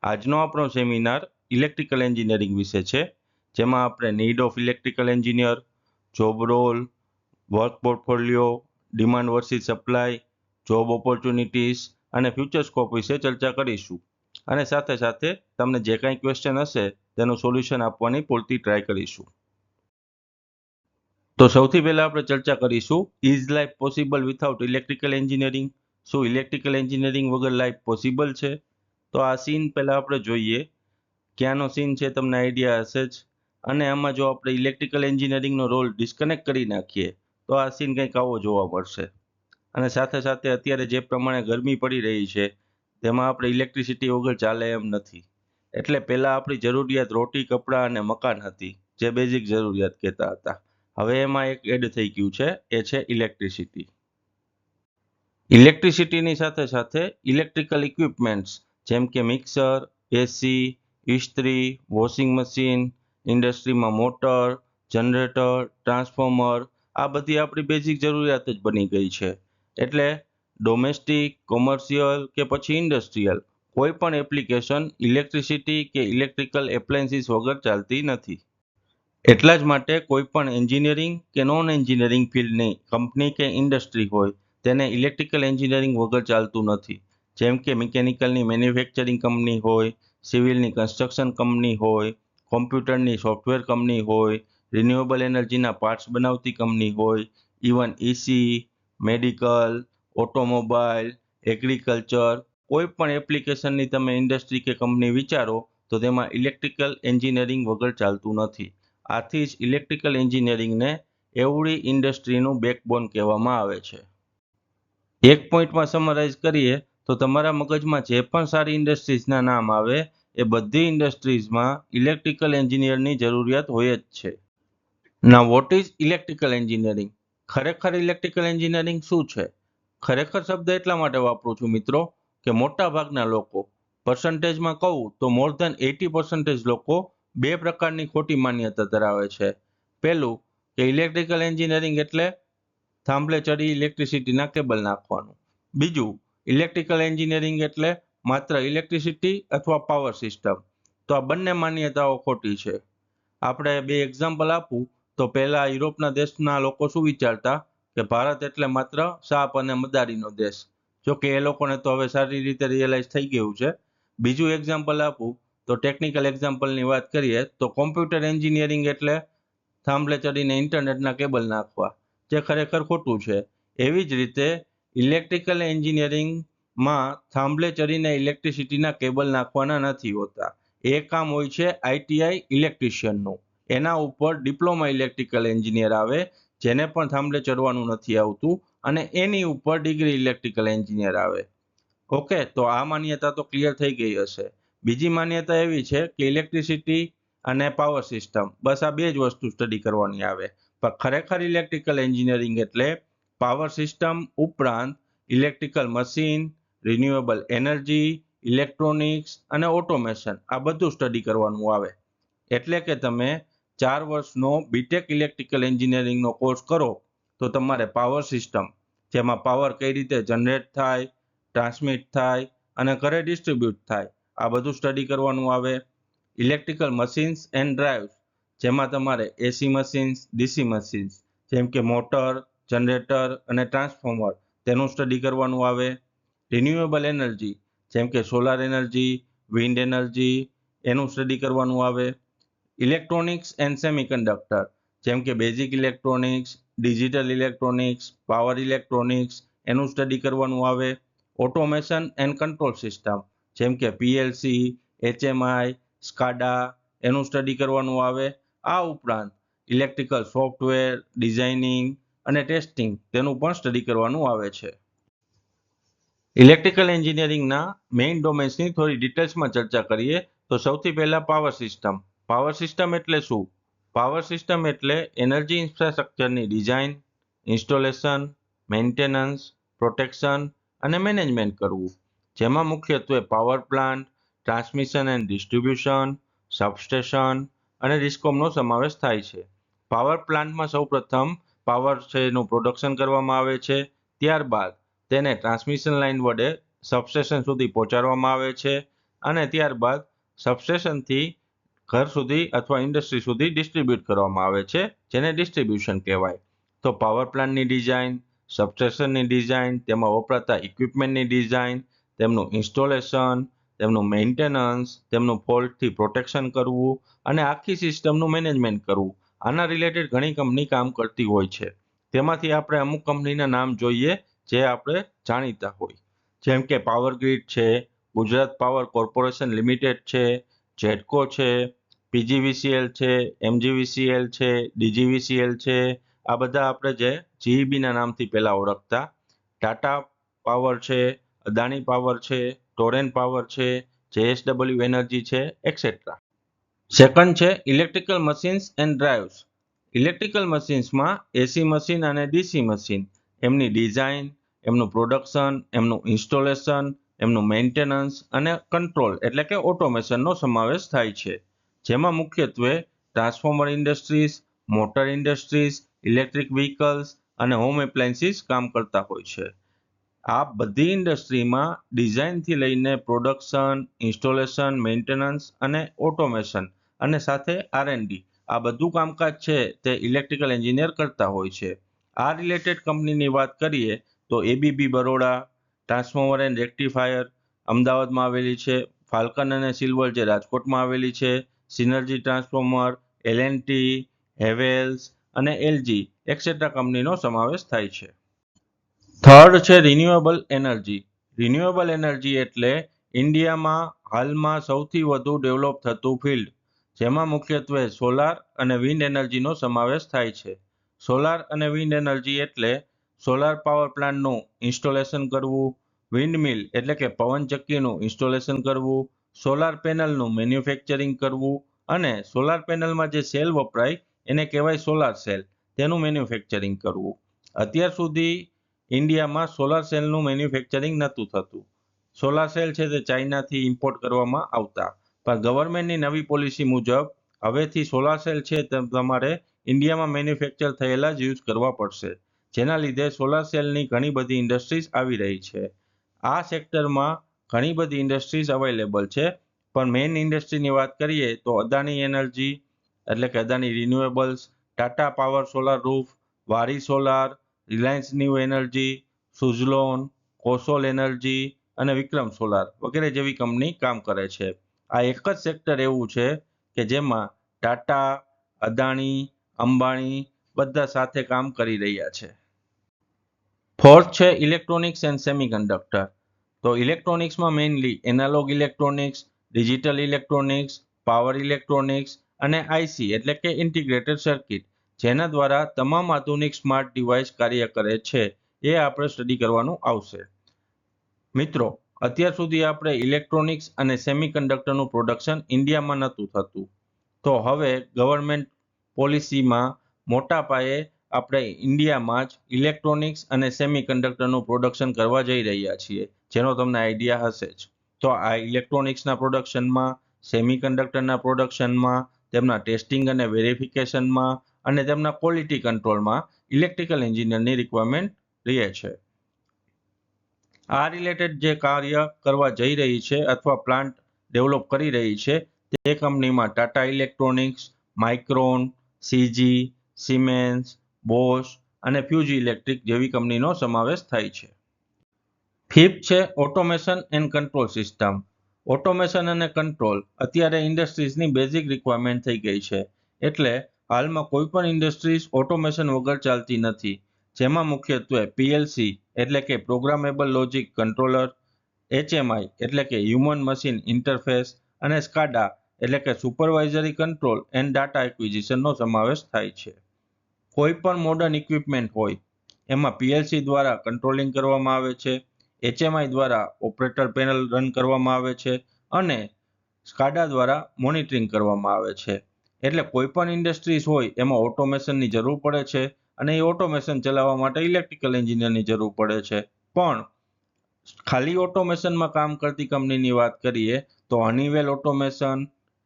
આજનો આપણો seminar electrical engineering વિશે છે, જેમાં આપણે need of electrical engineer, job role, work portfolio, demand versus supply, job opportunities અને ફ્યુચર સ્કોપ વિશે ચર્ચા કરીશું. અને સાથે સાથે તમને જે કાંઈ ક્વેશ્ચન હશે તેનું સોલ્યુશન આપવાની પૂરતી ટ્રાય કરીશું. તો સૌથી પહેલા આપણે ચર્ચા કરીશું, is life possible without electrical engineering? શું ઇલેક્ટ્રિકલ એન્જિનિયરિંગ વગર લાઈફ પોસિબલ છે? તો આ સીન પહેલા આપણે જોઈએ. ક્યાંનો સીન છે તમને આઈડિયા હશે જ. અને આમાં જો આપણે ઇલેક્ટ્રિકલ એન્જિનિયરિંગનો રોલ ડિસ્કનેક્ટ કરી નાખીએ તો આ સીન કંઈક આવો જોવા મળશે. અને સાથે સાથે અત્યારે જે પ્રમાણે ગરમી પડી રહી છે તેમાં આપણે ઇલેક્ટ્રિસિટી વગર ચાલે એમ નથી. એટલે પહેલાં આપણી જરૂરિયાત રોટી, કપડાં અને મકાન હતી, જે બેઝિક જરૂરિયાત કહેતા હતા. હવે એમાં એક એડ થઈ ગયું છે, એ છે ઇલેક્ટ્રિસિટી. ઇલેક્ટ્રિસિટીની સાથે સાથે ઇલેક્ટ્રિકલ ઇક્વિપમેન્ટ્સ જેમ કે મિક્સર, એસી, ઇસ્ત્રી, વોશિંગ મશીન, ઇન્ડસ્ટ્રીમાં મોટર, જનરેટર, ટ્રાન્સફોર્મર, આ બધી આપણી બેઝિક જરૂરિયાત જ બની ગઈ છે. એટલે ડોમેસ્ટિક, કોમર્શિયલ કે પછી ઇન્ડસ્ટ્રીયલ કોઈ પણ એપ્લિકેશન ઇલેક્ટ્રિસિટી કે ઇલેક્ટ્રિકલ એપ્લાયન્સીસ વગર ચાલતી નથી. એટલા જ માટે કોઈ પણ એન્જિનિયરિંગ કે નોન એન્જિનિયરિંગ ફિલ્ડની કંપની કે ઇન્ડસ્ટ્રી હોય તેને ઇલેક્ટ્રિકલ એન્જિનિયરિંગ વગર ચાલતું નથી. જેમ કે મિકેનિકલની મેન્યુફેક્ચરિંગ કંપની હોય, સિવિલની કન્સ્ટ્રક્શન કંપની હોય, કોમ્પ્યુટરની સોફ્ટવેર કંપની હોય, રિન્યુએબલ એનર્જીના પાર્ટ્સ બનાવતી કંપની હોય, even EC, medical, automobile, agriculture, કોઈ પણ એપ્લિકેશનની તમે ઇન્ડસ્ટ્રી કે કંપની વિચારો તો તેમાં ઇલેક્ટ્રિકલ એન્જિનિયરિંગ વગર ચાલતું નથી. આથી જ ઇલેક્ટ્રિકલ એન્જિનિયરિંગને એવડી ઇન્ડસ્ટ્રીનું બેકબોન કહેવામાં આવે છે. એક પોઈન્ટમાં સમરાઇઝ કરીએ તો તમારા મગજમાં જે પણ સારી ઇન્ડસ્ટ્રીઝના નામ આવે એ બધી ઇન્ડસ્ટ્રીઝમાં ઇલેક્ટ્રિકલ એન્જિનિયરની જરૂરિયાત હોય જ છે. નાઉ વોટ ઇઝ ઇલેક્ટ્રિકલ એન્જિનિયરિંગ? ખરેખર ઇલેક્ટ્રિકલ એન્જિનિયરિંગ શું છે? ખરેખર શબ્દ એટલા માટે વાપરું છું મિત્રો કે મોટા ભાગના લોકો, પર્સન્ટેજમાં કહું તો મોર ધેન 80% લોકો બે પ્રકારની ખોટી માન્યતા ધરાવે છે. પહેલું કે ઇલેક્ટ્રિકલ એન્જિનિયરિંગ એટલે થાંભલે ચડી ઇલેક્ટ્રિસિટીના કેબલ નાખવાનું. બીજું, ઇલેક્ટ્રિકલ એન્જિનિયરિંગ એટલે માત્ર ઇલેક્ટ્રિસિટી અથવા પાવર સિસ્ટમ. તો આ બંને માન્યતાઓ ખોટી છે. આપણે બે એક્ઝામ્પલ આપું તો પહેલા યુરોપના દેશના લોકો શું વિચારતા કે ભારત એટલે માત્ર સાપ અને મદારીનો દેશ. જો કે એ લોકોને તો હવે સારી રીતે રિયલાઇઝ થઈ ગયું છે. બીજું એક્ઝામ્પલ આપું તો ટેકનિકલ એક્ઝામ્પલની વાત કરીએ તો કોમ્પ્યુટર એન્જિનિયરિંગ એટલે થાંભલે ચડીને ઇન્ટરનેટના કેબલ નાખવા, જે ખરેખર ખોટું છે. એવી જ રીતે ઇલેક્ટ્રિકલ એન્જિનિયરિંગમાં થાંભલે ચડીને ઇલેક્ટ્રિસિટીના કેબલ નાખવાના નથી હોતા. એ કામ હોય છે આઈટીઆઈ ઇલેક્ટ્રિશિયનનું. એના ઉપર ડિપ્લોમા ઇલેક્ટ્રિકલ એન્જિનિયર આવે, જેને પણ થાંભલે ચડવાનું નથી આવતું, અને એની ઉપર ડિગ્રી ઇલેક્ટ્રિકલ એન્જિનિયર આવે. ઓકે, તો આ માન્યતા તો ક્લિયર થઈ ગઈ હશે. બીજી માન્યતા એવી છે કે ઇલેક્ટ્રિસિટી અને પાવર સિસ્ટમ, બસ આ બે જ વસ્તુ સ્ટડી કરવાની આવે. પણ ખરેખર ઇલેક્ટ્રિકલ એન્જિનિયરિંગ એટલે પાવર સિસ્ટમ ઉપરાંત electrical machine, renewable energy, electronics અને ઓટોમેશન, આ બધું સ્ટડી કરવાનું આવે. એટલે કે તમે 4 વર્ષનો બીટેક ઇલેક્ટ્રિકલ એન્જિનિયરિંગનો કોર્સ કરો તો તમારે પાવર સિસ્ટમ, જેમાં પાવર કઈ રીતે જનરેટ થાય, ટ્રાન્સમિટ થાય અને ઘરે ડિસ્ટ્રીબ્યુટ થાય, આ બધું સ્ટડી કરવાનું આવે. ઇલેક્ટ્રિકલ મશીન્સ એન્ડ ડ્રાઇવ્સ, જેમાં તમારે એસી મશીન્સ, ડીસી મશીન્સ જેમ કે મોટર, જનરેટર અને ટ્રાન્સફોર્મર, તેનું સ્ટડી કરવાનું આવે. રિન્યુએબલ એનર્જી જેમ કે સોલાર એનર્જી, વિન્ડ એનર્જી, એનું સ્ટડી કરવાનું આવે. ઇલેક્ટ્રોનિક્સ એન્ડ સેમિકન્ડક્ટર જેમ કે basic electronics, digital electronics, power electronics, એનું સ્ટડી કરવાનું આવે. ઓટોમેશન એન્ડ કંટ્રોલ સિસ્ટમ જેમ કે પીએલસી, એચએમઆઈ, સ્કાડા, એનું સ્ટડી કરવાનું આવે. આ ઉપરાંત ઇલેક્ટ્રિકલ સોફ્ટવેર, ડિઝાઇનિંગ અને ટેસ્ટિંગ, તેનું પણ સ્ટડી કરવાનું આવે છે. ઇલેક્ટ્રિકલ એન્જિનિયરિંગના મેઇન ડોમેન્સની થોડી ડિટેલ્સમાં ચર્ચા કરીએ તો સૌથી પહેલા પાવર સિસ્ટમ. પાવર સિસ્ટમ એટલે શું? પાવર સિસ્ટમ એટલે એનર્જી ઇન્ફ્રાસ્ટ્રક્ચરની ડિઝાઇન, ઇન્સ્ટોલેશન, મેન્ટેનન્સ, પ્રોટેક્શન અને મેનેજમેન્ટ કરવું, જેમાં મુખ્યત્વે power plant, transmission and distribution, substation અને ડિસ્કોમનો સમાવેશ થાય છે. પાવર પ્લાન્ટમાં સૌપ્રથમ પાવર છે એનું પ્રોડક્શન કરવામાં આવે છે. ત્યારબાદ તેને ટ્રાન્સમિશન લાઇન વડે સબસ્ટેશન સુધી પહોંચાડવામાં આવે છે અને ત્યારબાદ સબસ્ટેશનથી ઘર સુધી અથવા ઇન્ડસ્ટ્રી સુધી ડિસ્ટ્રીબ્યુટ કરવામાં આવે છે, જેને ડિસ્ટ્રીબ્યુશન કહેવાય. તો પાવર પ્લાન્ટની ડિઝાઇન, સબસ્ટેશનની ડિઝાઇન, તેમાં વપરાતા ઇક્વિપમેન્ટની ડિઝાઇન, તેમનું ઇન્સ્ટોલેશન, તેમનું મેન્ટેનન્સ, તેમનું ફોલ્ટથી પ્રોટેક્શન કરવું અને આખી સિસ્ટમનું મેનેજમેન્ટ કરવું. આના રિલેટેડ ઘણી કંપની કામ કરતી હોય છે. તેમાંથી આપણે અમુક કંપનીના નામ જોઈએ જે આપણે જાણીતા હોય, જેમ કે પાવર ગ્રીડ છે, ગુજરાત પાવર કોર્પોરેશન લિમિટેડ છે, જેટકો છે, પીજીવીસીએલ છે, એમજીવીસીએલ છે, ડીજીવીસીએલ છે. આ બધા આપણે જે જીઈબીના નામથી પહેલા ઓળખતા. ટાટા પાવર છે, અદાણી પાવર છે, ટોરેન્ટ પાવર છે, જેએસડબલ્યુ એનર્જી છે, એક્સેટ્રા. સેકન્ડ છે electrical machines and drives. Electrical મશીન્સમાં એસી મશીન અને ડીસી મશીન, એમની ડિઝાઇન, એમનું પ્રોડક્શન, એમનું ઇન્સ્ટોલેશન, એમનું મેન્ટેનન્સ અને કંટ્રોલ એટલે કે ઓટોમેશનનો સમાવેશ થાય છે, જેમાં મુખ્યત્વે transformer industries, motor industries, electric vehicles અને હોમ એપ્લાયન્સીસ કામ કરતા હોય છે. આ બધી ઇન્ડસ્ટ્રીમાં ડિઝાઇનથી લઈને પ્રોડક્શન, ઇન્સ્ટોલેશન, મેન્ટેનન્સ અને ઓટોમેશન અને સાથે R&D આ બધું કામકાજ છે તે ઇલેક્ટ્રિકલ એન્જિનિયર કરતા હોય છે. આ રિલેટેડ કંપનીની વાત કરીએ તો ABB Baroda, transformer and rectifier અમદાવાદમાં આવેલી છે, ફાલ્કન અને સિલ્વર જે રાજકોટમાં આવેલી છે, સિનર્જી ટ્રાન્સફોર્મર, એલએનટી, હેવેલ્સ અને એલજી એક્સેટ્રા કંપનીનો સમાવેશ થાય છે. થર્ડ છે રિન્યુએબલ એનર્જી. રિન્યુએબલ એનર્જી એટલે ઇન્ડિયામાં હાલમાં સૌથી વધુ ડેવલપ થતું ફિલ્ડ, જેમાં મુખ્યત્વે સોલાર અને વિન્ડ એનર્જીનો સમાવેશ થાય છે. સોલાર અને વિન્ડ એનર્જી એટલે સોલાર પાવર પ્લાન્ટનું ઇન્સ્ટોલેશન કરવું, વિન્ડ મિલ એટલે કે પવનચક્કીનું ઇન્સ્ટોલેશન કરવું, સોલાર પેનલનું મેન્યુફેક્ચરિંગ કરવું અને સોલાર પેનલમાં જે સેલ વપરાય એને કહેવાય સોલાર સેલ, તેનું મેન્યુફેક્ચરિંગ કરવું. અત્યાર સુધી ઇન્ડિયામાં સોલાર સેલનું મેન્યુફેક્ચરિંગ નહોતું થતું. સોલાર સેલ છે તે ચાઇનાથી ઇમ્પોર્ટ કરવામાં આવતા, પણ ગવર્મેન્ટની નવી પોલિસી મુજબ હવેથી સોલાર સેલ છે તે તમારે ઇન્ડિયામાં મેન્યુફેક્ચર થયેલા જ યુઝ કરવા પડશે, જેના લીધે સોલાર સેલની ઘણી બધી ઇન્ડસ્ટ્રીઝ આવી રહી છે. આ સેક્ટરમાં ઘણી બધી ઇન્ડસ્ટ્રીઝ અવેલેબલ છે, પણ મેઇન ઇન્ડસ્ટ્રીની વાત કરીએ તો અદાણી એનર્જી એટલે કે Adani renewables, Tata power solar roof, Waaree solar, Reliance new energy, Suzlon, Kosol energy અને વિક્રમ સોલાર વગેરે જેવી કંપની કામ કરે છે. આ એક જ સેક્ટર એવું છે કે જેમાં ટાટા, અદાણી, અંબાણી બધા સાથે કામ કરી રહ્યા છે. ફોર્થ છે ઇલેક્ટ્રોનિક્સ એન્ડ સેમિકન્ડક્ટર. તો ઇલેક્ટ્રોનિક્સમાં mainly analog electronics, digital electronics, power electronics અને આઈસી એટલે કે ઇન્ટિગ્રેટેડ સર્કિટ, જેના દ્વારા તમામ આધુનિક સ્માર્ટ ડિવાઇસ કાર્ય કરે છે, એ આપણે સ્ટડી કરવાનું આવશે. મિત્રો, અત્યાર સુધી આપણે ઇલેક્ટ્રોનિક્સ અને સેમિકન્ડક્ટરનું પ્રોડક્શન ઇન્ડિયામાં નહોતું થતું, તો હવે ગવર્મેન્ટ પોલિસીમાં મોટા પાયે આપણે ઇન્ડિયામાં જ ઇલેક્ટ્રોનિક્સ અને સેમિકન્ડક્ટરનું પ્રોડક્શન કરવા જઈ રહ્યા છીએ, જેનો તમને આઈડિયા હશે જ. તો આ ઇલેક્ટ્રોનિક્સના પ્રોડક્શનમાં, સેમિકન્ડક્ટરના પ્રોડક્શનમાં, તેમના ટેસ્ટિંગ અને વેરિફિકેશનમાં અને તેમના ક્વોલિટી કંટ્રોલમાં ઇલેક્ટ્રિકલ એન્જિનિયરની રિક્વાયરમેન્ટ રહે છે. આ રિલેટેડ જે કાર્ય કરવા જઈ રહી છે અથવા પ્લાન્ટ ડેવલપ કરી રહી છે તે કંપનીમાં Tata Electronics, Micron, CG, Siemens, Bosch અને ફ્યુજી ઇલેક્ટ્રિક જેવી કંપનીનો સમાવેશ થાય છે. ફિફ્થ છે automation and control system. Automation અને કંટ્રોલ અત્યારે ઇન્ડસ્ટ્રીઝની બેઝિક રિક્વાયરમેન્ટ થઈ ગઈ છે, એટલે હાલમાં કોઈ પણ ઇન્ડસ્ટ્રીઝ ઓટોમેશન વગર ચાલતી નથી, જેમાં મુખ્યત્વે પીએલસી એટલે કે પ્રોગ્રામેબલ લોજિક કંટ્રોલર, એચએમઆઈ એટલે કે હ્યુમન મશીન ઇન્ટરફેસ અને સ્કાડા એટલે કે સુપરવાઇઝરી કંટ્રોલ એન્ડ ડાટા એક્વિઝિશનનો સમાવેશ થાય છે. કોઈ પણ મોડર્ન ઇક્વિપમેન્ટ હોય એમાં પીએલસી દ્વારા કંટ્રોલિંગ કરવામાં આવે છે, એચએમઆઈ દ્વારા ઓપરેટર પેનલ રન કરવામાં આવે છે અને સ્કાડા દ્વારા મોનિટરિંગ કરવામાં આવે છે. એટલે કોઈ પણ ઇન્ડસ્ટ્રીઝ હોય એમાં ઓટોમેશનની જરૂર પડે છે અને એ ઓટોમેશન ચલાવવા માટે ઇલેક્ટ્રિકલ એન્જિનિયરની જરૂર પડે છે. પણ ખાલી ઓટોમેશનમાં કામ કરતી કંપનીની વાત કરીએ તો Honeywell automation,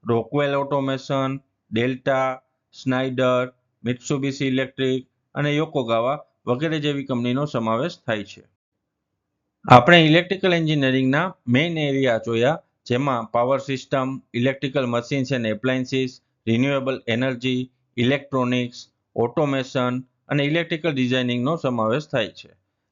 Rockwell automation, Delta, Schneider, Mitsubishi electric અને યોકોગાવા વગેરે જેવી કંપનીનો સમાવેશ થાય છે. આપણે ઇલેક્ટ્રિકલ એન્જિનિયરિંગના મેઇન એરિયા જોયા, જેમાં power system, electrical machines and appliances, renewable energy, electronics, automation અને ઇલેક્ટ્રિકલ ડિઝાઇનિંગનો સમાવેશ થાય છે.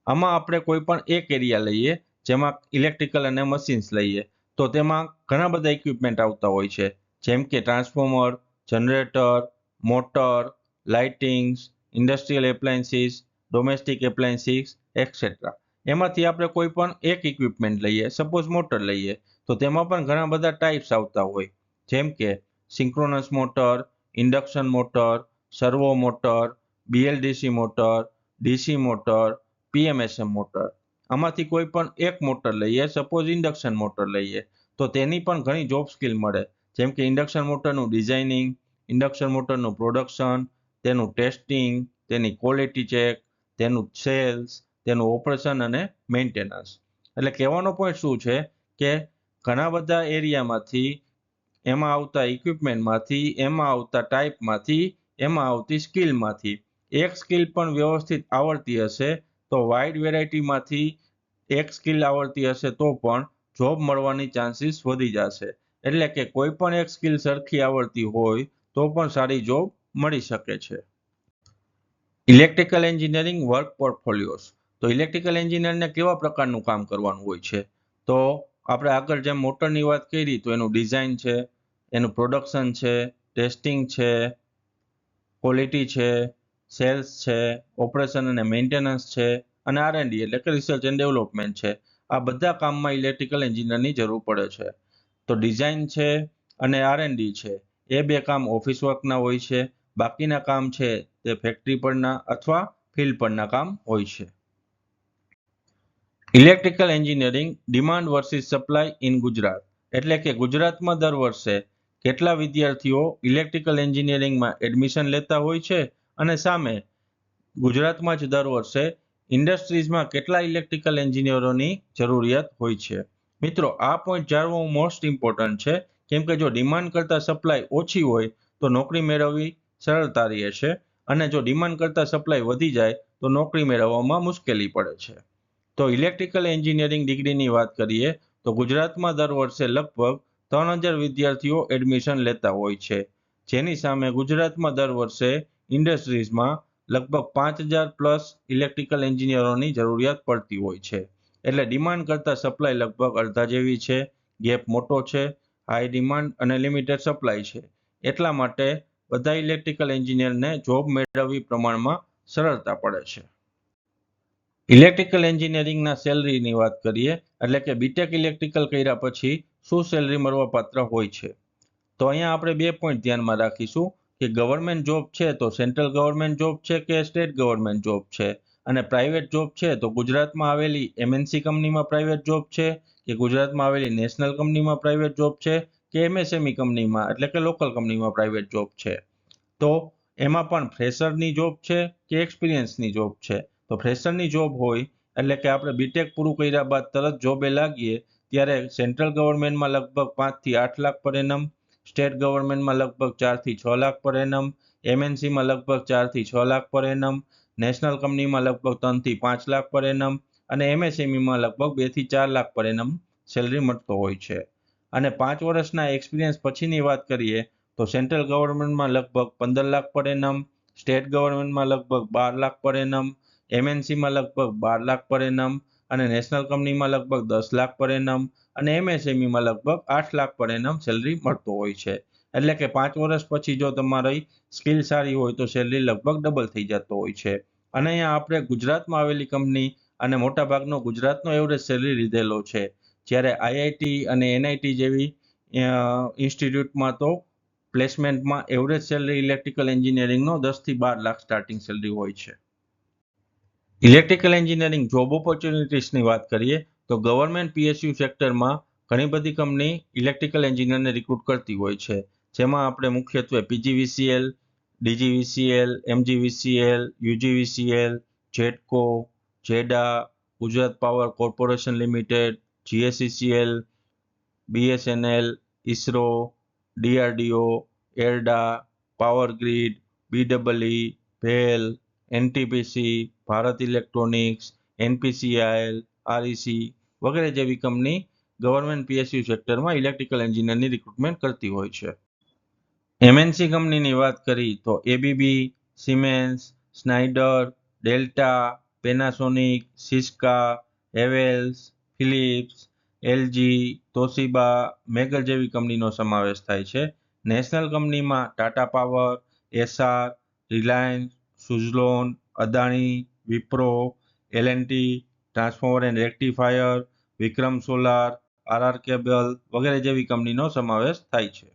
આમાં આપણે કોઈ પણ એક એરિયા લઈએ, જેમાં ઇલેક્ટ્રિકલ અને મશીન્સ લઈએ, તો તેમાં ઘણા બધા ઇક્વિપમેન્ટ આવતા હોય છે, જેમ કે transformer, generator, motor, lightings, industrial appliances, domestic appliances, et cetera. એમાંથી આપણે કોઈ પણ એક ઇક્વિપમેન્ટ લઈએ, સપોઝ મોટર લઈએ, તો તેમાં પણ ઘણા બધા ટાઈપ્સ આવતા હોય, જેમ કે synchronous motor, induction motor, servo motor, BLDC motor, DC motor, PMSM motor. આમાંથી કોઈ પણ એક મોટર લઈએ, સપોઝ ઇન્ડક્શન મોટર લઈએ, તો તેની પણ ઘણી જોબ સ્કિલ મળે, જેમ કે ઇન્ડક્શન મોટરનું ડિઝાઇનિંગ, ઇન્ડક્શન મોટરનું પ્રોડક્શન, તેનું ટેસ્ટિંગ, તેની ક્વોલિટી ચેક, તેનું સેલ્સ, તેનું ઓપરેશન અને મેન્ટેનન્સ. એટલે કહેવાનો પોઈન્ટ શું છે કે ઘણા બધા એરિયામાંથી, એમાં આવતા ઇક્વિપમેન્ટમાંથી, એમાં આવતા ટાઈપમાંથી, એમાં આવતી સ્કિલમાંથી એક સ્કિલ પણ વ્યવસ્થિત આવડતી હશે તો વાઇડ વેરાયટીમાંથી એક સ્કિલ આવડતી હશે તો પણ જોબ મળવાની ચાન્સીસ વધી જશે. એટલે કે કોઈ પણ એક સ્કિલ સરખી આવડતી હોય તો પણ સારી જોબ મળી શકે છે. Electrical engineering work portfolios. તો ઇલેક્ટ્રિકલ એન્જિનિયરને કેવા પ્રકારનું કામ કરવાનું હોય છે? તો આપણે આગળ જેમ મોટરની વાત કરી તો એનું ડિઝાઇન છે, એનું પ્રોડક્શન છે, ટેસ્ટિંગ છે, ક્વોલિટી છે, સેલ્સ છે, ઓપરેશન અને મેન્ટેનન્સ છે, અને R&D એટલે કે રિસર્ચ એન્ડ ડેવલપમેન્ટ છે. આ બધા કામમાં ઇલેક્ટ્રિકલ એન્જિનિયરની જરૂર પડે છે. તો ડિઝાઇન છે અને R&D છે, એ બે કામ ઓફિસ વર્કના હોય છે. બાકીના કામ છે તે ફેક્ટરી પરના અથવા ફિલ્ડ પરના કામ હોય છે. Electrical engineering demand versus supply in Gujarat. એટલે કે ગુજરાતમાં દર વર્ષે કેટલા વિદ્યાર્થીઓ ઇલેક્ટ્રિકલ એન્જિનિયરિંગમાં એડમિશન લેતા હોય છે અને સામે ગુજરાતમાં જ દર વર્ષે ઇન્ડસ્ટ્રીઝમાં કેટલા ઇલેક્ટ્રિકલ એન્જિનિયરોની જરૂરિયાત હોય છે. મિત્રો, આ પોઈન્ટ જાણવું મોસ્ટ ઇમ્પોર્ટન્ટ છે, કેમ કે જો ડિમાન્ડ કરતાં સપ્લાય ઓછી હોય તો નોકરી મેળવવી સરળતા રહે છે, અને જો ડિમાન્ડ કરતાં સપ્લાય વધી જાય તો નોકરી મેળવવામાં મુશ્કેલી પડે છે. તો ઇલેક્ટ્રિકલ એન્જિનિયરિંગ ડિગ્રીની વાત કરીએ તો ગુજરાતમાં દર વર્ષે લગભગ 3000 વિદ્યાર્થીઓ એડમિશન લેતા હોય છે, જેની સામે ગુજરાતમાં દર વર્ષે ઇન્ડસ્ટ્રીઝમાં લગભગ 5000 પ્લસ ઇલેક્ટ્રિકલ એન્જિનિયરોની જરૂરિયાત પડતી હોય છે. એટલે ડિમાન્ડ કરતાં સપ્લાય લગભગ અડધા જેવી છે. ગેપ મોટો છે, હાઈ ડિમાન્ડ અને લિમિટેડ સપ્લાય છે. એટલા માટે બધા ઇલેક્ટ્રિકલ એન્જિનિયરને જોબ મેળવવી પ્રમાણમાં સરળતા પડે છે. ઇલેક્ટ્રિકલ એન્જિનિયરિંગના સેલરીની વાત કરીએ, એટલે કે બીટેક ઇલેક્ટ્રિકલ કર્યા પછી શું સેલરી મળવાપાત્ર હોય છે. તો અહીંયા આપણે 2 પોઈન્ટ ધ્યાનમાં રાખીશું કે ગવર્મેન્ટ જોબ છે તો સેન્ટ્રલ ગવર્મેન્ટ જોબ છે કે સ્ટેટ ગવર્મેન્ટ જોબ છે, અને પ્રાઇવેટ જોબ છે તો ગુજરાતમાં આવેલી MNC કંપનીમાં પ્રાઇવેટ જોબ છે કે ગુજરાતમાં આવેલી નેશનલ કંપનીમાં પ્રાઇવેટ જોબ છે કે MSME કંપનીમાં એટલે કે લોકલ કંપનીમાં પ્રાઇવેટ જોબ છે. તો એમાં પણ ફ્રેશરની જોબ છે કે એક્સપિરિયન્સની જોબ છે. તો ફ્રેશરની જોબ હોય એટલે કે આપણે બીટેક પૂરું કર્યા બાદ તરત જોબે લાગીએ ત્યારે સેન્ટ્રલ ગવર્મેન્ટમાં લગભગ 5 થી 8 લાખ પર એનમ, સ્ટેટ ગવર્મેન્ટમાં લગભગ 4 થી 6 લાખ પર એનમ, MNCમાં લગભગ 4 થી 6 લાખ પર એનમ, નેશનલ કંપનીમાં લગભગ 3 થી 5 લાખ પર એનમ અને MSMEમાં લગભગ 2 થી 4 લાખ પર એનમ સેલરી મળતો હોય છે. અને 5 વર્ષના એક્સપિરિયન્સ પછીની વાત કરીએ તો સેન્ટ્રલ ગવર્મેન્ટમાં લગભગ 15 લાખ પર એનમ, સ્ટેટ ગવર્મેન્ટમાં લગભગ 12 લાખ પર એનમ, MNCમાં લગભગ 12 લાખ પર એનમ અને નેશનલ કંપનીમાં લગભગ 10 લાખ પર એનમ અને MSMEમાં લગભગ 8 લાખ પર એનમ સેલરી મળતો હોય છે. એટલે કે 5 વર્ષ પછી જો તમારી સ્કિલ સારી હોય તો સેલરી લગભગ ડબલ થઈ જતો હોય છે. અને અહીંયા આપણે ગુજરાતમાં આવેલી કંપની અને મોટાભાગનો ગુજરાતનો એવરેજ સેલરી લીધેલો છે, જ્યારે IIT અને NIT જેવી ઇન્સ્ટિટ્યૂટમાં તો પ્લેસમેન્ટમાં એવરેજ સેલરી ઇલેક્ટ્રિકલ એન્જિનિયરિંગનો 10 થી 12 લાખ સ્ટાર્ટિંગ સેલરી હોય છે. ઇલેક્ટ્રિકલ એન્જિનિયરિંગ જોબ ઓપોર્ચ્યુનિટીઝની વાત કરીએ તો ગવર્મેન્ટ PSU સેક્ટરમાં ઘણી બધી કંપની ઇલેક્ટ્રિકલ એન્જિનિયરને રિક્રુટ કરતી હોય છે, જેમાં આપણે મુખ્યત્વે PGVCL, DGVCL, MGVCL, UGVCL, GETCO, GEDA, Gujarat power corporation limited, GSECL, BSNL, ISRO, DRDO, ERDA, power grid, BEE, ભેલ, NTPC, Bharat electronics, NPCIL, REC વગેરે જેવી કંપની ગવર્મેન્ટ PSU સેક્ટરમાં ઇલેક્ટ્રિકલ એન્જિનિયરની રિક્રુટમેન્ટ કરતી હોય છે. MNC કંપનીની વાત કરી તો ABB, Siemens, Schneider, Delta, Panasonic, Syska, Havells, Philips, LG, Toshiba, મેગલ જેવી કંપનીનો સમાવેશ થાય છે. નેશનલ કંપનીમાં Tata power, Essar, Reliance, Suzlon, Adani, Wipro, L&T, transformer and rectifier, Vikram solar, RR cable વગેરે જેવી કંપનીનો સમાવેશ થાય છે.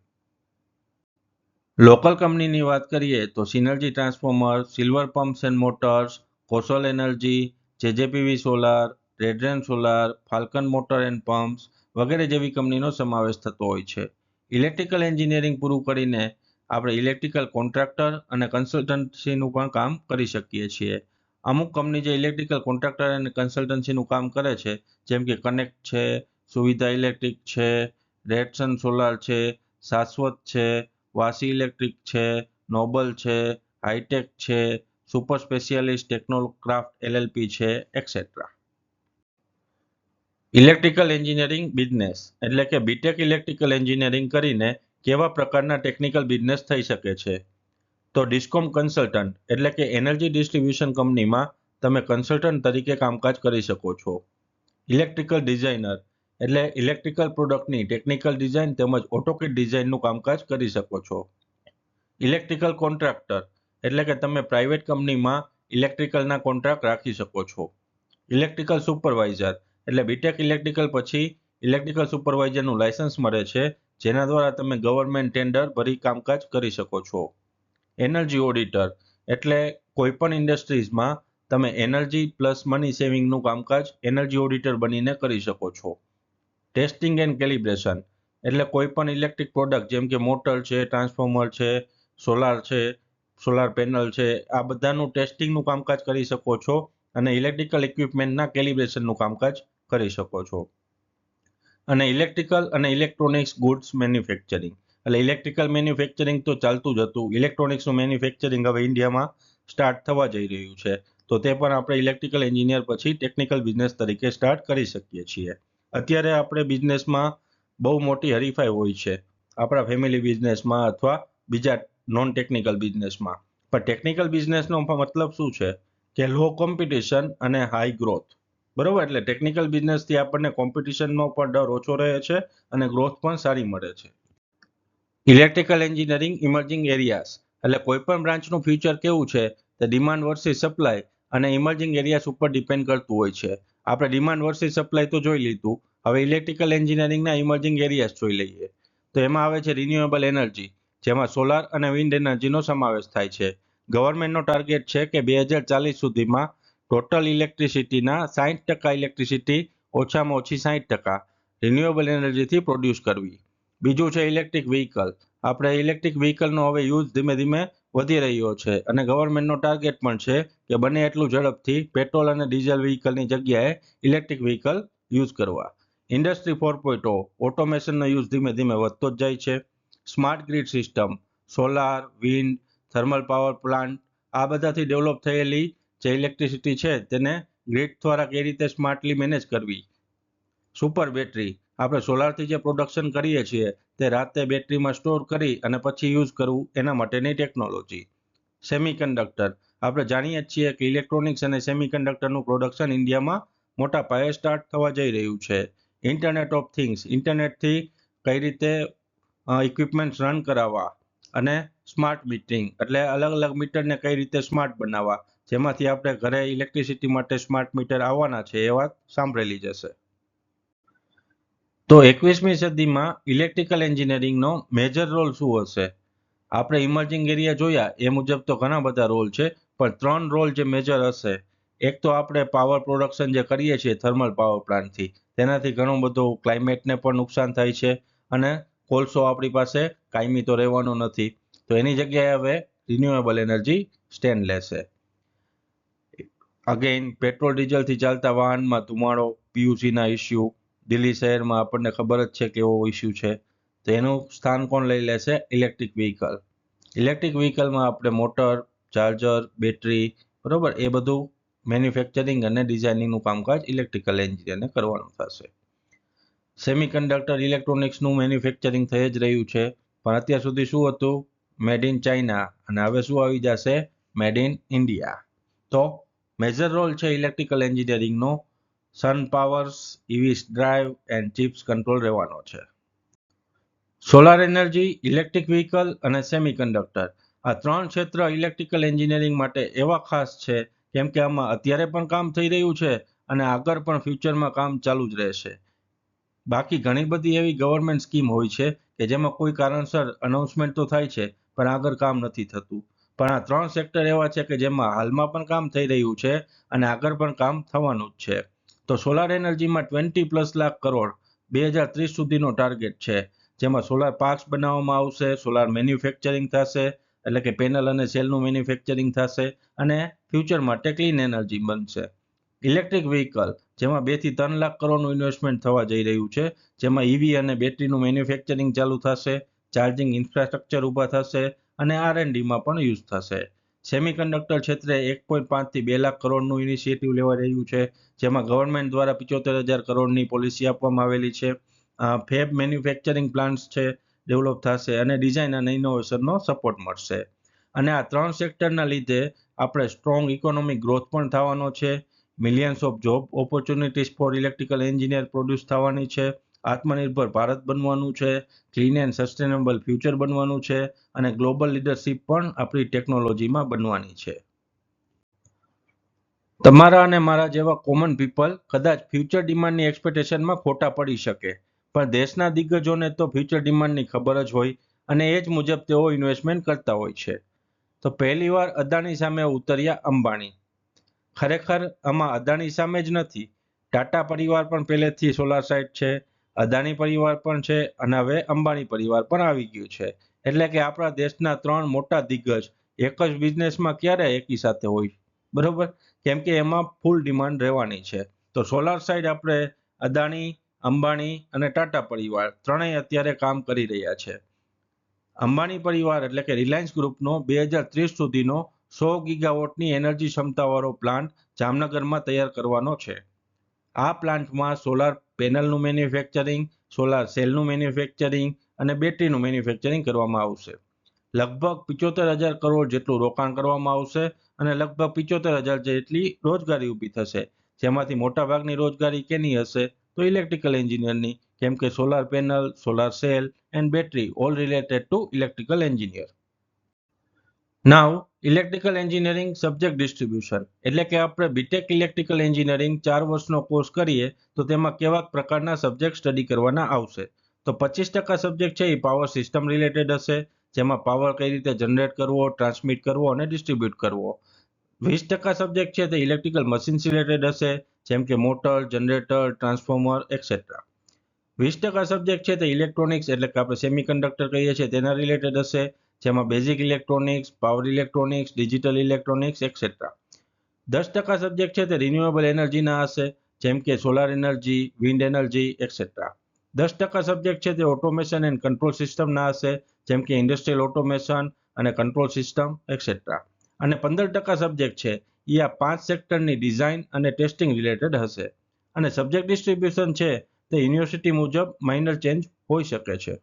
લોકલ કંપનીની વાત કરીએ તો Synergy transformer, silver pumps and motors, Kosol energy, JJPV solar, Redren solar, Falcon motor and pumps વગેરે જેવી કંપનીનો સમાવેશ થતો હોય છે. ઇલેક્ટ્રિકલ એન્જિનિયરિંગ પૂરું કરીને આપણે ઇલેક્ટ્રિકલ કોન્ટ્રાક્ટર અને કન્સલ્ટન્સીનું પણ કામ કરી શકીએ છીએ. અમુક કંપની જે ઇલેક્ટ્રિકલ કોન્ટ્રાક્ટર અને કન્સલ્ટન્સીનું કામ કરે છે, જેમ કે કનેક્ટ છે, સુવિધા ઇલેક્ટ્રિક છે, રેડસન સોલાર છે, શાશ્વત છે, વાસી ઇલેક્ટ્રિક છે, નોબલ છે, હાઈટેક છે, સુપર સ્પેશિયાલિસ્ટ ટેકનોક્રાફ્ટ LLP છે, એક્સેટ્રા. ઇલેક્ટ્રિકલ એન્જિનિયરિંગ બિઝનેસ એટલે કે બીટેક ઇલેક્ટ્રિકલ એન્જિનિયરિંગ કરીને કેવા પ્રકારના ટેકનિકલ બિઝનેસ થઈ શકે છે? તો ડિસ્કોમ કન્સલ્ટન્ટ એટલે કે એનર્જી ડિસ્ટ્રીબ્યુશન કંપનીમાં તમે કન્સલ્ટન્ટ તરીકે કામકાજ કરી શકો છો. ઇલેક્ટ્રિકલ ડિઝાઇનર એટલે ઇલેક્ટ્રિકલ પ્રોડક્ટની ટેકનિકલ ડિઝાઇન તેમજ ઓટોકેડ ડિઝાઇનનું કામકાજ કરી શકો છો. ઇલેક્ટ્રિકલ કોન્ટ્રાક્ટર એટલે કે તમે પ્રાઇવેટ કંપનીમાં ઇલેક્ટ્રિકલના કોન્ટ્રાક્ટ રાખી શકો છો. ઇલેક્ટ્રિકલ સુપરવાઇઝર એટલે બીટેક ઇલેક્ટ્રિકલ પછી ઇલેક્ટ્રિકલ સુપરવાઇઝરનું લાયસન્સ મળે છે, જેના દ્વારા તમે ગવર્મેન્ટ ટેન્ડર ભરી કામકાજ કરી શકો છો. એનર્જી ઓડિટર એટલે કોઈપણ ઇન્ડસ્ટ્રીઝમાં તમે એનર્જી પ્લસ મની સેવિંગનું કામકાજ એનર્જી ઓડિટર બનીને કરી શકો છો. ટેસ્ટિંગ એન્ડ કેલિબ્રેશન એટલે કોઈપણ ઇલેક્ટ્રિક પ્રોડક્ટ જેમ કે મોટર છે, ટ્રાન્સફોર્મર છે, સોલાર છે, સોલાર પેનલ છે, આ બધાનું ટેસ્ટિંગનું કામકાજ કરી શકો છો અને ઇલેક્ટ્રિકલ ઇક્વિપમેન્ટના કેલિબ્રેશનનું કામકાજ કરી શકો છો. અને ઇલેક્ટ્રિકલ અને ઇલેક્ટ્રોનિક્સ ગુડ્સ મેન્યુફેક્ચરિંગ એટલે ઇલેક્ટ્રિકલ મેન્યુફેક્ચરિંગ તો ચાલતું જ હતું, ઇલેક્ટ્રોનિક્સનું મેન્યુફેક્ચરિંગ હવે ઇન્ડિયામાં સ્ટાર્ટ થવા જઈ રહ્યું છે, તો તે પણ આપણે ઇલેક્ટ્રિકલ એન્જિનિયર પછી ટેકનિકલ બિઝનેસ તરીકે સ્ટાર્ટ કરી શકીએ છીએ. અત્યારે આપણે બિઝનેસમાં બહુ મોટી હરીફાઈ હોય છે, આપણા ફેમિલી બિઝનેસમાં અથવા બીજા નોન ટેકનિકલ બિઝનેસમાં. પણ ટેકનિકલ બિઝનેસનો મતલબ શું છે કે લો કોમ્પિટિશન અને હાઈ ગ્રોથ. બરોબર, એટલે ટેકનિકલ બિઝનેસથી આપણને કોમ્પિટિશનનો પણ ડર ઓછો રહે છે અને ગ્રોથ પણ સારી મળે છે. ઇલેક્ટ્રિકલ એન્જિનિયરિંગ ઇમર્જિંગ એરિયાઝ એટલે કોઈપણ બ્રાન્ચનું ફ્યુચર કેવું છે તે ડિમાન્ડ વર્સિસ સપ્લાય અને ઇમર્જિંગ એરિયાઝ ઉપર ડિપેન્ડ કરતું હોય છે. આપણે ડિમાન્ડ વર્સિસ સપ્લાય તો જોઈ લીધું, હવે ઇલેક્ટ્રિકલ એન્જિનિયરિંગના ઇમર્જિંગ એરિયાઝ જોઈ લઈએ. તો એમાં આવે છે રિન્યુએબલ એનર્જી, જેમાં સોલાર અને વિન્ડ એનર્જીનો સમાવેશ થાય છે. ગવર્મેન્ટનો ટાર્ગેટ છે કે 2040 સુધીમાં ટોટલ ઇલેક્ટ્રિસિટીના 60% ઇલેક્ટ્રિસિટી ઓછામાં ઓછી 60% રિન્યુએબલ એનર્જીથી પ્રોડ્યુસ કરવી. બીજું છે ઇલેક્ટ્રિક વ્હીકલ. આપણે ઇલેક્ટ્રિક વ્હીકલનો હવે યુઝ ધીમે ધીમે વધી રહ્યો છે અને ગવર્મેન્ટનો ટાર્ગેટ પણ છે કે બને એટલું ઝડપથી પેટ્રોલ અને ડીઝલ વ્હીકલની જગ્યાએ ઇલેક્ટ્રિક વ્હીકલ યુઝ કરવા. ઇન્ડસ્ટ્રી 4.0 ઓટોમેશનનો યુઝ ધીમે ધીમે વધતો જ જાય છે. Smart grid system, solar, wind, thermal power plant આ બધાથી ડેવલપ થયેલી જે ઇલેક્ટ્રિસિટી છે તેને ગ્રીડ દ્વારા કઈ રીતે સ્માર્ટલી મેનેજ કરવી. સુપર બેટરી, આપણે સોલારથી જે પ્રોડક્શન કરીએ છીએ તે રાતે બેટરીમાં સ્ટોર કરી અને પછી યુઝ કરવું, એના માટેની ટેકનોલોજી. સેમિકન્ડક્ટર, આપણે જાણીએ જ છીએ કે ઇલેક્ટ્રોનિક્સ અને સેમિકન્ડક્ટરનું પ્રોડક્શન ઇન્ડિયામાં મોટા પાયે સ્ટાર્ટ થવા જઈ રહ્યું છે. ઇન્ટરનેટ ઓફ થિંગ્સ, ઇન્ટરનેટથી કઈ રીતે ઇક્વિપમેન્ટ્સ રન કરાવવા અને સ્માર્ટ મીટરિંગ એટલે અલગ અલગ મીટરને કઈ રીતે સ્માર્ટ બનાવવા, જેમાંથી આપણે ઘરે ઇલેક્ટ્રિસિટી માટે સ્માર્ટ મીટર આવવાના છે એ વાત સાંભળેલી જ હશે. તો 21મી સદીમાં ઇલેક્ટ્રિકલ એન્જિનિયરિંગનો મેજર રોલ શું હશે? આપણે ઇમર્જિંગ એરિયા જોયા એ મુજબ તો ઘણા બધા રોલ છે, પણ 3 રોલ જે મેજર હશે. એક તો આપણે પાવર પ્રોડક્શન જે કરીએ છીએ થર્મલ પાવર પ્લાન્ટથી, તેનાથી ઘણું બધું ક્લાઇમેટને પણ નુકસાન થાય છે અને કોલસો આપણી પાસે કાયમી તો રહેવાનો નથી, તો એની જગ્યાએ હવે રિન્યુએબલ એનર્જી સ્ટેન્ડ લેશે. અગેન પેટ્રોલ ડીઝલથી ચાલતા વાહનમાં ધુમાડો, PUCના ઇસ્યુ, દિલ્હી શહેરમાં આપણને ખબર જ છે કેવો ઇસ્યુ છે, તો એનું સ્થાન કોણ લઈ લેશે? Electric vehicle. ઇલેક્ટ્રિક વ્હીકલમાં આપણે મોટર, ચાર્જર, બેટરી, બરોબર, એ બધું મેન્યુફેક્ચરિંગ અને ડિઝાઇનિંગનું કામકાજ ઇલેક્ટ્રિકલ એન્જિનિયરને કરવાનું થશે. સેમિકન્ડક્ટર ઇલેક્ટ્રોનિક્સનું મેન્યુફેક્ચરિંગ થઈ જ રહ્યું છે, પણ અત્યાર સુધી શું હતું? મેડ ઇન ચાઇના, અને હવે શું આવી જશે? Made in India. તો મેજર રોલ છે ઇલેક્ટ્રિકલ એન્જિનિયરિંગનો sun powers, EV drive and chips control રહેવાનો છે. સોલાર એનર્જી, ઇલેક્ટ્રિક વ્હીકલ અને સેમિકન્ડક્ટર આ ત્રણ ક્ષેત્ર ઇલેક્ટ્રિકલ એન્જિનિયરિંગ માટે એવા ખાસ છે કેમ કે આમાં અત્યારે પણ કામ થઈ રહ્યું છે અને આગળ પણ ફ્યુચરમાં કામ ચાલુ જ રહેશે. બાકી ઘણી બધી એવી ગવર્મેન્ટ સ્કીમ હોય છે કે જેમાં કોઈ કારણસર અનાઉન્સમેન્ટ તો થાય છે પણ આગળ કામ નથી થતું. પણ આ ત્રણ સેક્ટર એવા છે કે જેમાં હાલમાં પણ કામ થઈ રહ્યું છે અને આગળ પણ કામ થવાનું જ છે. તો સોલાર એનર્જીમાં 20+ લાખ કરોડ 2030 સુધીનો ટાર્ગેટ છે, જેમાં સોલાર પાર્ક્સ બનાવવામાં આવશે, સોલાર મેન્યુફેક્ચરિંગ થશે, એટલે કે પેનલ અને સેલનું મેન્યુફેક્ચરિંગ થશે અને ફ્યુચર માટે ક્લીન એનર્જી બનશે. ઇલેક્ટ્રિક વ્હીકલ, જેમાં 2 થી 3 લાખ કરોડનું ઇન્વેસ્ટમેન્ટ થવા જઈ રહ્યું છે, જેમાં ઈવી અને બેટરીનું મેન્યુફેક્ચરિંગ ચાલુ થશે, ચાર્જિંગ ઇન્ફ્રાસ્ટ્રક્ચર ઊભા થશે અને R&Dમાં પણ યુઝ થશે. સેમિકન્ડક્ટર ક્ષેત્રે 1.5 થી 2 લાખ કરોડનું ઇનિશિયેટિવ લેવા રહ્યું છે, જેમાં ગવર્મેન્ટ દ્વારા 75,000 કરોડની પોલિસી આપવામાં આવેલી છે. ફેબ મેન્યુફેક્ચરિંગ પ્લાન્ટ્સ છે ડેવલપ થશે અને ડિઝાઇન અને ઇનોવેશનનો સપોર્ટ મળશે. અને આ ત્રણ સેક્ટરના લીધે આપણે સ્ટ્રોંગ ઇકોનોમિક ગ્રોથ પણ થવાનો છે. Millions of job opportunities four electrical engineer produce થવાની છે. આત્મનિર્ભર ભારત બનવાનું છે, ક્લીન એન્ડ સસ્ટેનેબલ ફ્યુચર બનવાનું છે અને ગ્લોબલ લીડરશિપ પણ આપણી ટેકનોલોજીમાં બનવાની છે. તમારા અને મારા જેવા કોમન પીપલ કદાચ ફ્યુચર ડિમાન્ડની એક્સપેક્ટેશનમાં ખોટા પડી શકે, પણ દેશના દિગ્ગજોને તો ફ્યુચર ડિમાન્ડની ખબર જ હોય અને એ જ મુજબ તેઓ ઇન્વેસ્ટમેન્ટ કરતા હોય છે. તો પહેલીવાર અદાણી સામે ઉતર્યા અંબાણી. ખરેખર આમાં અદાણી સામે જ નથી, ટાટા પરિવાર પણ પહેલેથી સોલાર સાઇટ છે, અદાણી પરિવાર પણ છે અને હવે અંબાણી પરિવાર પણ આવી ગયું છે. એટલે કે આપણા દેશના 3 મોટા દિગ્ગજ એક જ બિઝનેસમાં ક્યારે એકી સાથે હોય? બરોબર, કેમ કે એમાં ફૂલ ડિમાન્ડ રહેવાની છે. તો સોલાર સાઇડ આપણે અદાણી, અંબાણી અને ટાટા પરિવાર ત્રણેય અત્યારે કામ કરી રહ્યા છે. અંબાણી પરિવાર એટલે કે રિલાયન્સ ગ્રુપનો 2030 સુધીનો 100 ગીગાવોટની એનર્જી ક્ષમતાવાળો પ્લાન્ટ જામનગરમાં તૈયાર કરવાનો છે. આ પ્લાન્ટમાં સોલાર પેનલનું મેન્યુફેક્ચરિંગ, સોલાર સેલનું મેન્યુફેક્ચરિંગ અને બેટરીનું મેન્યુફેક્ચરિંગ કરવામાં આવશે. લગભગ 75,000 કરોડ જેટલું રોકાણ કરવામાં આવશે અને લગભગ 75,000 જેટલી રોજગારી ઊભી થશે, જેમાંથી મોટાભાગની રોજગારી કેની હશે? તો ઇલેક્ટ્રિકલ એન્જિનિયરની, કેમ કે solar panel, solar cell and battery all related to electrical engineer. Now electrical engineering subject distribution, એટલે કે આપણે બીટેક ઇલેક્ટ્રિકલ એન્જિનિયરિંગ 4 વર્ષનો કોર્સ કરીએ તો તેમાં કેવા પ્રકારના સબ્જેક્ટ સ્ટડી કરવાના આવશે? તો 25% સબ્જેક્ટ છે એ પાવર સિસ્ટમ રિલેટેડ હશે, જેમાં પાવર કઈ રીતે જનરેટ કરવો, ટ્રાન્સમિટ કરવો અને ડિસ્ટ્રીબ્યુટ કરવો. 20% સબ્જેક્ટ છે તે ઇલેક્ટ્રિકલ મશીન્સ રિલેટેડ હશે, જેમ કે motor, generator, transformer et cetera. 20% subject છે તે ઇલેક્ટ્રોનિક્સ એટલે કે આપણે સેમિકન્ડક્ટર કહીએ છીએ તેના રિલેટેડ હશે, જેમાં basic electronics, power electronics, digital electronics et cetera. 10% subject છે તે રિન્યુએબલ એનર્જીના હશે, જેમ કે solar energy, wind energy et cetera. 10% subject છે તે ઓટોમેશન એન્ડ કંટ્રોલ સિસ્ટમના હશે, જેમ કે ઇન્ડસ્ટ્રીયલ ઓટોમેશન અને કંટ્રોલ સિસ્ટમ એક્સેટ્રા. અને 15% સબ્જેક્ટ છે એ આ 5 સેક્ટરની ડિઝાઇન અને ટેસ્ટિંગ રિલેટેડ હશે. અને સબ્જેક્ટ ડિસ્ટ્રીબ્યુશન છે તે યુનિવર્સિટી મુજબ માઇનર ચેન્જ હોઈ શકે છે.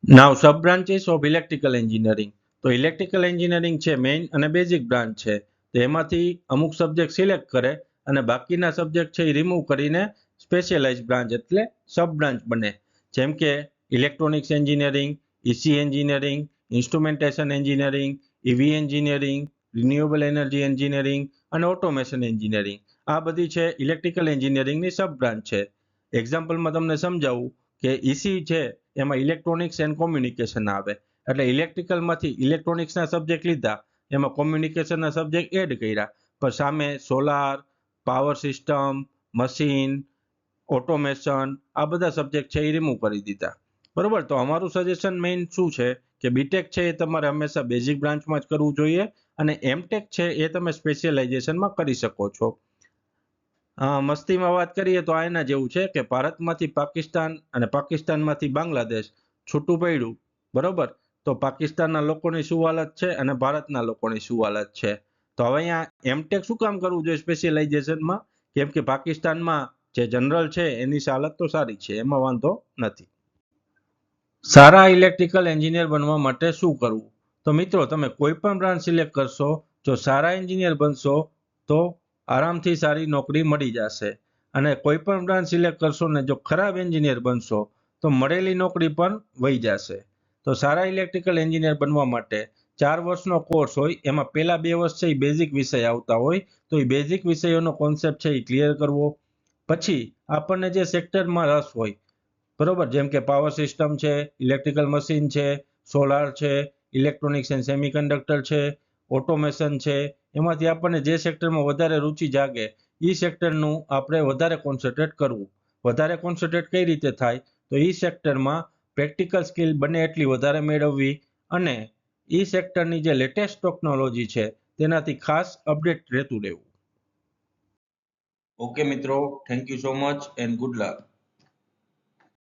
નાવ સબ બ્રાન્ચીસ ઓફ ઇલેક્ટ્રિકલ એન્જિનિયરિંગ. તો ઇલેક્ટ્રિકલ એન્જિનિયરિંગ છે મેઇન અને બેઝિક બ્રાન્ચ છે, તો એમાંથી અમુક સબ્જેક્ટ સિલેક્ટ કરે અને બાકીના સબ્જેક્ટ છે એ રિમૂવ કરીને સ્પેશિયલાઇઝ બ્રાન્ચ એટલે સબ બ્રાન્ચ બને, જેમ કે electronics engineering, EC engineering, instrumentation engineering, EV engineering, renewable energy engineering અને ઓટોમેશન એન્જિનિયરિંગ. આ બધી છે ઇલેક્ટ્રિકલ એન્જિનિયરિંગની સબ બ્રાન્ચ છે. એક્ઝામ્પલમાં તમને સમજાવું કે ઇસી છે એમાં ઇલેક્ટ્રોનિક્સ એન્ડ કોમ્યુનિકેશન આવે, એટલે ઇલેક્ટ્રિકલમાંથી ઇલેક્ટ્રોનિક્સના સબ્જેક્ટ લીધા, એમાં કોમ્યુનિકેશનના સબ્જેક્ટ એડ કર્યા, પણ સામે solar, power system, machine, automation આ બધા સબ્જેક્ટ છે એ રિમૂવ કરી દીધા. બરોબર, તો અમારું સજેશન મેઇન શું છે કે બીટેક છે એ તમારે હંમેશા બેઝિક બ્રાન્ચમાં જ કરવું જોઈએ અને એમટેક છે એ તમે સ્પેશિયલાઇઝેશનમાં કરી શકો છો. મસ્તીમાં વાત કરીએ તો આ એના જેવું છે કે ભારતમાંથી પાકિસ્તાન અને પાકિસ્તાનમાંથી બાંગ્લાદેશ છૂટું પડ્યું, બરોબર, તો પાકિસ્તાનના લોકોની શું હાલત છે અને ભારતના લોકોની શું હાલત છે? તો હવે અહીંયા એમટેક શું કામ કરવું જોઈએ સ્પેશિયલાઇઝેશનમાં? કેમ કે પાકિસ્તાનમાં જે જનરલ છે એની હાલત તો સારી છે, એમાં વાંધો નથી. સારા ઇલેક્ટ્રિકલ એન્જિનિયર બનવા માટે શું કરવું? તો મિત્રો તમે કોઈ પણ બ્રાન્ચ સિલેક્ટ કરશો, જો સારા એન્જિનિયર બનશો તો આરામથી સારી નોકરી મળી જશે, અને કોઈ પણ બ્રાન્ચ સિલેક્ટ કરશો ને જો ખરાબ એન્જિનિયર બનશો તો મળેલી નોકરી પણ વહી જશે. તો સારા ઇલેક્ટ્રિકલ એન્જિનિયર બનવા માટે 4 વર્ષનો કોર્સ હોય, એમાં પહેલા 2 વર્ષ છે એ બેઝિક વિષય આવતા હોય, તો એ બેઝિક વિષયોનો કોન્સેપ્ટ છે એ ક્લિયર કરવો. પછી આપણને જે સેક્ટરમાં રસ હોય, બરોબર, જેમ કે પાવર સિસ્ટમ છે, ઇલેક્ટ્રિકલ મશીન છે, સોલાર છે, ઇલેક્ટ્રોનિક્સ એન્ડ સેમિકન્ડક્ટર છે, ઓટોમેશન છે, એમાંથી આપણને જે સેક્ટરમાં વધારે રુચિ જાગે એ સેક્ટરનું આપણે વધારે કોન્સન્ટ્રેટ કરવું. વધારે કોન્સન્ટ્રેટ કઈ રીતે થાય? તો એ સેક્ટરમાં પ્રેક્ટિકલ સ્કિલ બને એટલી વધારે મેળવવી, અને એ સેક્ટરની જે લેટેસ્ટ ટેકનોલોજી છે તેનાથી ખાસ અપડેટ રહેતું રહેવું. ઓકે મિત્રો, thank you so much and good luck.